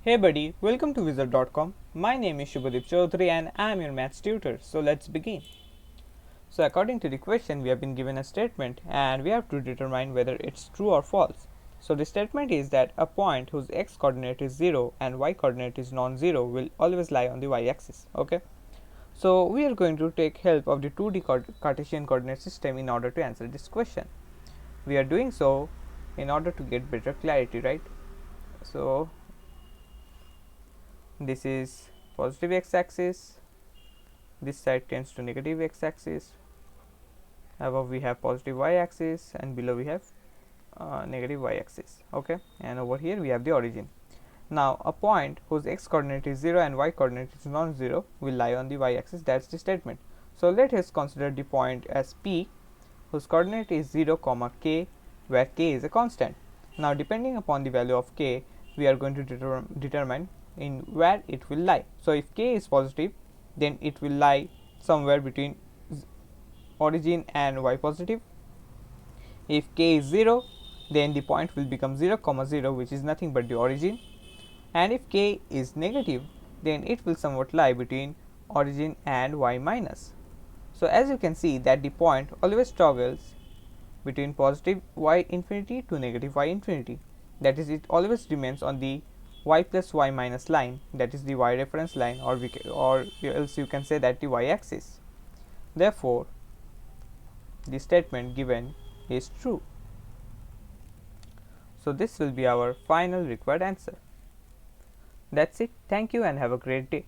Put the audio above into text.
Hey buddy, welcome to Wizard.com. My name is Shubhadeep Chaudhary and I am your maths tutor. So let's begin. So according to the question, we have been given a statement and we have to determine whether it's true or false. So the statement is that a point whose x coordinate is 0 and y coordinate is non-zero will always lie on the y-axis. Okay. So we are going to take help of the 2D Cartesian coordinate system in order to answer this question. We are doing so in order to get better clarity, right? So this is positive x-axis, this side tends to negative x-axis, above we have positive y-axis and below we have negative y-axis. Okay, and over here we have the origin. Now a point whose x coordinate is 0 and y coordinate is non-zero will lie on the y-axis. That's the statement. So let us consider the point as P whose coordinate is 0 comma k, where k is a constant. Now depending upon the value of k, we are going to determine in where it will lie. So if k is positive, then it will lie somewhere between origin and y positive. If k is 0, then the point will become 0 comma 0, which is nothing but the origin. And if k is negative, then it will somewhat lie between origin and y minus. So as you can see that the point always toggles between positive y infinity to negative y infinity, that is, it always remains on the y plus y minus line, that is the y reference line, or else you can say that the y axis. Therefore the statement given is true. So this will be our final required answer. That's it. Thank you and have a great day.